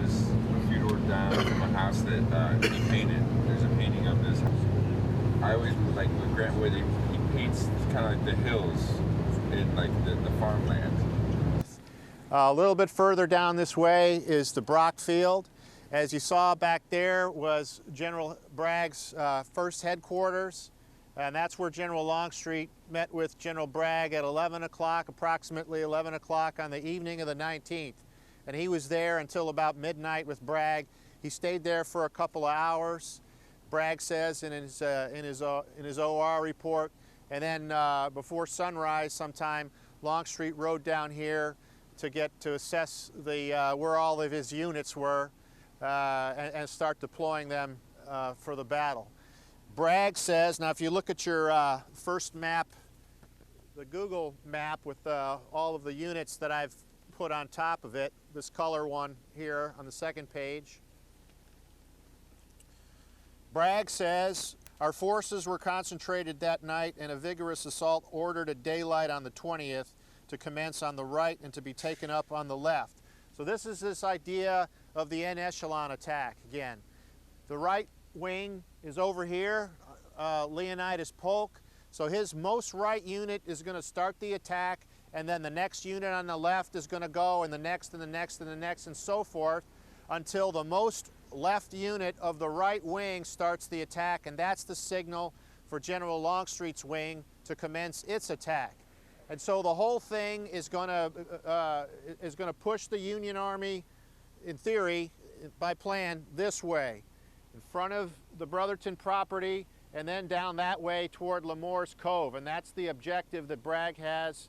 is a few doors down from a house that he painted. There's a painting of this house. I always like with Grant Wood, he paints kind of like the hills in like the farmland. A little bit further down this way is the Bragg Field. As you saw back there was General Bragg's first headquarters, and that's where General Longstreet met with General Bragg at 11 o'clock, approximately 11 o'clock on the evening of the 19th. And he was there until about midnight with Bragg. He stayed there for a couple of hours, Bragg says in his OR report, and then before sunrise sometime, Longstreet rode down here to assess where all of his units were and start deploying them for the battle. Bragg says, now if you look at your first map, the Google map with all of the units that I've put on top of it, this color one here on the second page, Bragg says, our forces were concentrated that night and a vigorous assault ordered at daylight on the 20th to commence on the right and to be taken up on the left. So this is this idea of the en echelon attack again. The right wing is over here, Leonidas Polk. So his most right unit is going to start the attack, and then the next unit on the left is going to go, and the next and the next and the next and so forth until the most left unit of the right wing starts the attack, and that's the signal for General Longstreet's wing to commence its attack. And so the whole thing is going to push the Union Army, in theory, by plan, this way, in front of the Brotherton property, and then down that way toward Lemoore's Cove. And that's the objective that Bragg has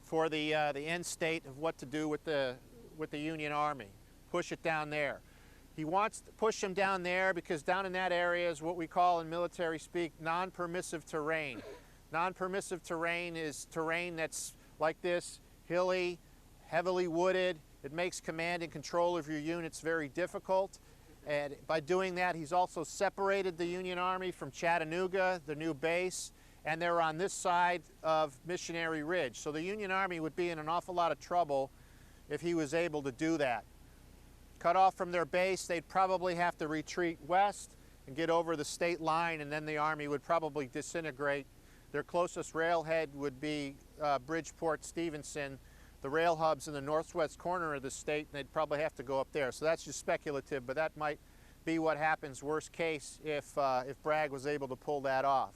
for the end state of what to do with the Union Army. Push it down there. He wants to push them down there because down in that area is what we call in military speak non-permissive terrain. Non-permissive terrain is terrain that's like this, hilly, heavily wooded. It makes command and control of your units very difficult. And by doing that, he's also separated the Union Army from Chattanooga, the new base, and they're on this side of Missionary Ridge. So the Union Army would be in an awful lot of trouble if he was able to do that. Cut off from their base, they'd probably have to retreat west and get over the state line, and then the Army would probably disintegrate. Their closest railhead would be Bridgeport, Stevenson, the rail hubs in the northwest corner of the state, and they'd probably have to go up there. So that's just speculative, but that might be what happens worst case if Bragg was able to pull that off.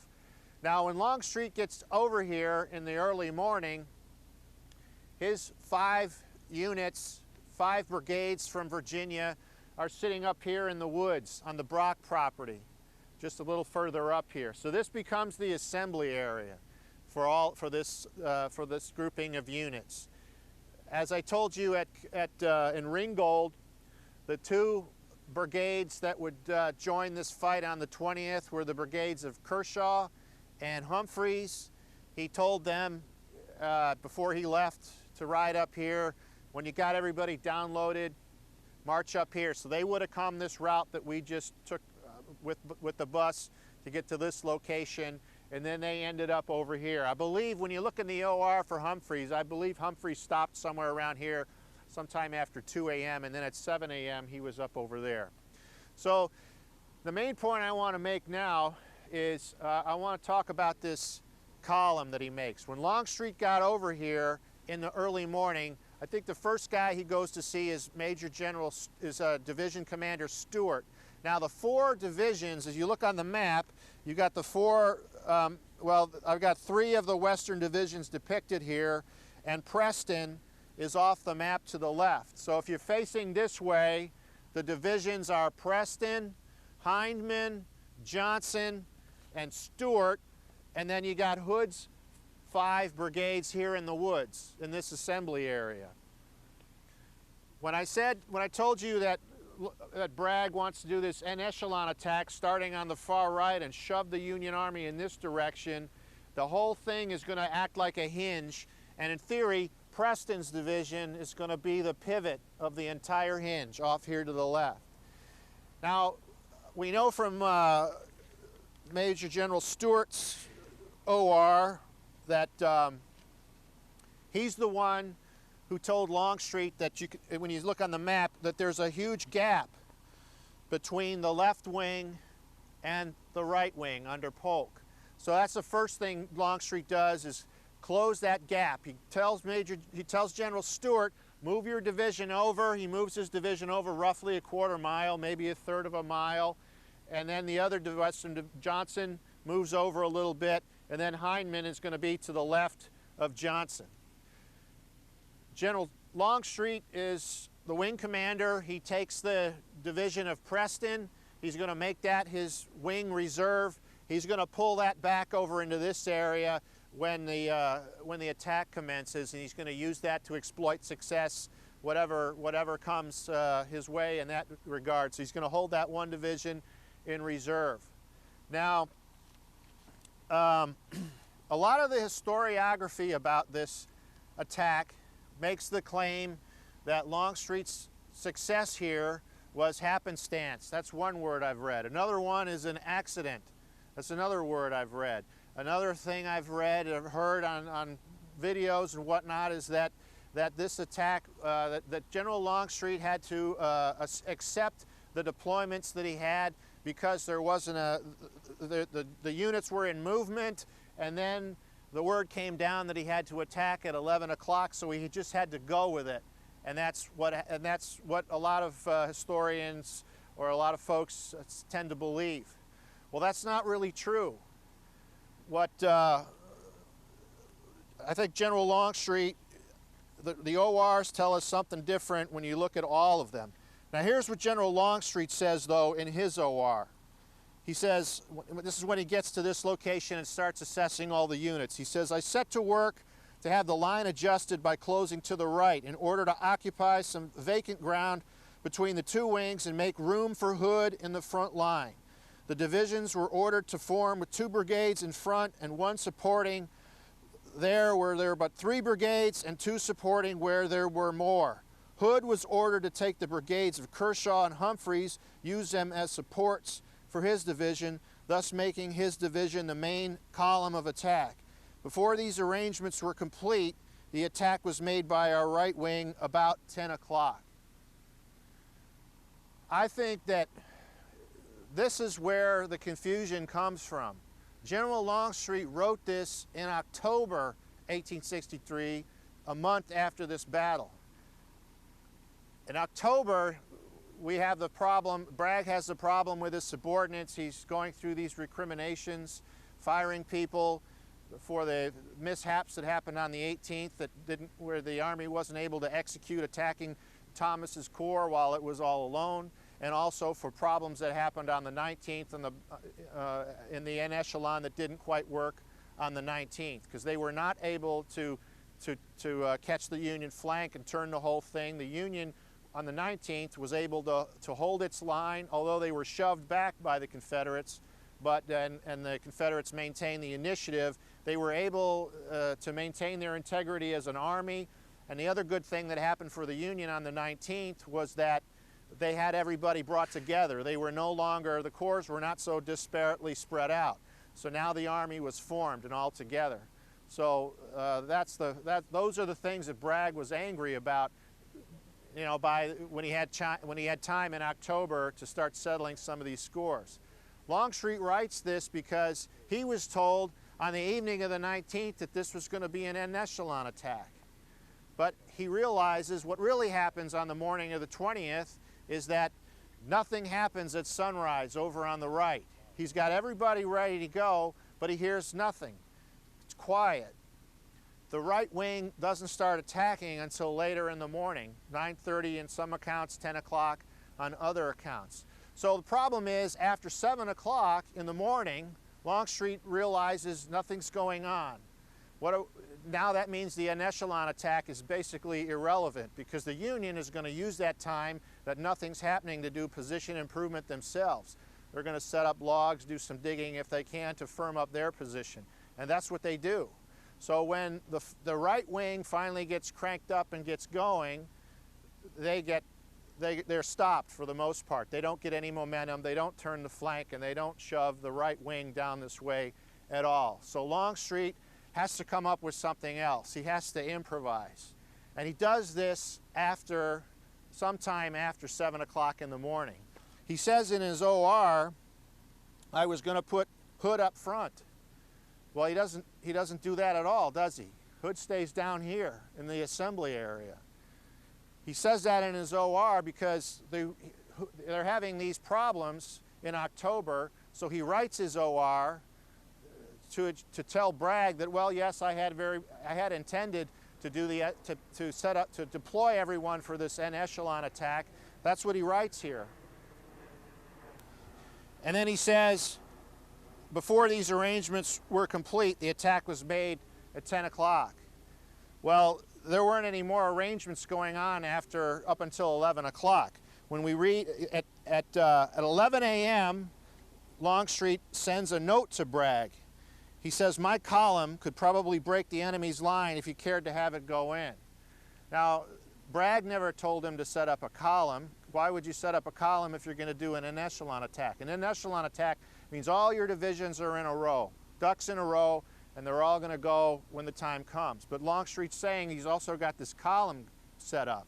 Now when Longstreet gets over here in the early morning, his 5 units, 5 brigades from Virginia are sitting up here in the woods on the Bragg property, just a little further up here. So this becomes the assembly area for this grouping of units. As I told you in Ringgold, the 2 brigades that would join this fight on the 20th were the brigades of Kershaw and Humphreys. He told them before he left to ride up here, when you got everybody downloaded, march up here. So they would have come this route that we just took with the bus to get to this location, and then they ended up over here. I believe when you look in the OR for Humphreys, I believe Humphreys stopped somewhere around here sometime after 2 a.m., and then at 7 a.m. he was up over there. So the main point I want to make now is I want to talk about this column that he makes. When Longstreet got over here in the early morning, I think the first guy he goes to see is Division Commander Stewart. Now the 4 divisions, as you look on the map, you got the 4, well, I've got 3 of the western divisions depicted here, and Preston is off the map to the left. So if you're facing this way, the divisions are Preston, Hindman, Johnson, and Stewart, and then you got Hood's 5 brigades here in the woods in this assembly area. When I told you that Bragg wants to do this en echelon attack starting on the far right and shove the Union Army in this direction, the whole thing is going to act like a hinge, and in theory Preston's division is going to be the pivot of the entire hinge off here to the left. Now we know from Major General Stewart's OR that he's the one who told Longstreet that when you look on the map, that there's a huge gap between the left wing and the right wing under Polk. So that's the first thing Longstreet does, is close that gap. He tells General Stuart, move your division over. He moves his division over roughly a quarter mile, maybe a third of a mile. And then the other division, Johnson, moves over a little bit. And then Hindman is going to be to the left of Johnson. General Longstreet is the wing commander. He takes the division of Preston. He's going to make that his wing reserve. He's going to pull that back over into this area when the attack commences, and he's going to use that to exploit success, whatever comes his way in that regard. So he's going to hold that one division in reserve. Now, a lot of the historiography about this attack makes the claim that Longstreet's success here was happenstance. That's one word I've read. Another one is an accident. That's another word I've read. Another thing I've read or heard on videos and whatnot is that this attack, that General Longstreet had to accept the deployments that he had because there wasn't the units were in movement, and then the word came down that he had to attack at 11 o'clock, so he just had to go with it. And that's what a lot of historians or a lot of folks tend to believe. Well, that's not really true. What I think General Longstreet, the ORs tell us something different when you look at all of them. Now here's what General Longstreet says, though, in his OR. He says, this is when he gets to this location and starts assessing all the units. He says, I set to work to have the line adjusted by closing to the right in order to occupy some vacant ground between the two wings and make room for Hood in the front line. The divisions were ordered to form with 2 brigades in front and 1 supporting there where there were but 3 brigades and 2 supporting where there were more. Hood was ordered to take the brigades of Kershaw and Humphreys, use them as supports for his division, thus making his division the main column of attack. Before these arrangements were complete, the attack was made by our right wing about 10 o'clock. I think that this is where the confusion comes from. General Longstreet wrote this in October 1863, a month after this battle. In October, we have the problem, Bragg has the problem with his subordinates. He's going through these recriminations, firing people for the mishaps that happened on the 18th where the Army wasn't able to execute attacking Thomas's corps while it was all alone, and also for problems that happened on the 19th in the en echelon that didn't quite work on the 19th, because they were not able to catch the Union flank and turn the whole thing. The Union on the 19th was able to hold its line, although they were shoved back by the Confederates, and the Confederates maintained the initiative. They were able to maintain their integrity as an army. And the other good thing that happened for the Union on the 19th was that they had everybody brought together. They were no longer, the corps were not so disparately spread out. So now the Army was formed and all together. So those are the things that Bragg was angry about, you know, when he had time in October to start settling some of these scores. Longstreet writes this because he was told on the evening of the 19th that this was going to be an en echelon attack. But he realizes what really happens on the morning of the 20th is that nothing happens at sunrise over on the right. He's got everybody ready to go, but he hears nothing. It's quiet. The right wing doesn't start attacking until later in the morning, 9:30 in some accounts, 10 o'clock on other accounts. So the problem is, after 7 o'clock in the morning, Longstreet realizes nothing's going on. Now that means the en echelon attack is basically irrelevant, because the Union is going to use that time that nothing's happening to do position improvement themselves. They're going to set up logs, do some digging if they can to firm up their position. And that's what they do. So when the right wing finally gets cranked up and gets going, they're stopped for the most part. They don't get any momentum, they don't turn the flank, and they don't shove the right wing down this way at all. So Longstreet has to come up with something else. He has to improvise. And he does this sometime after 7 o'clock in the morning. He says in his OR, I was going to put Hood up front. Well, he doesn't do that at all, does he? Hood stays down here in the assembly area. He says that in his OR because they're having these problems in October, so he writes his OR to tell Bragg that, well, yes, I had intended to deploy everyone for this en echelon attack. That's what he writes here. And then he says, before these arrangements were complete, the attack was made at 10 o'clock. Well, there weren't any more arrangements going on up until 11 o'clock. When we read at 11 a.m., Longstreet sends a note to Bragg. He says, my column could probably break the enemy's line if you cared to have it go in. Now, Bragg never told him to set up a column. Why would you set up a column if you're going to do an en echelon attack? An en echelon attack means all your divisions are in a row, ducks in a row, and they're all going to go when the time comes. But Longstreet's saying he's also got this column set up.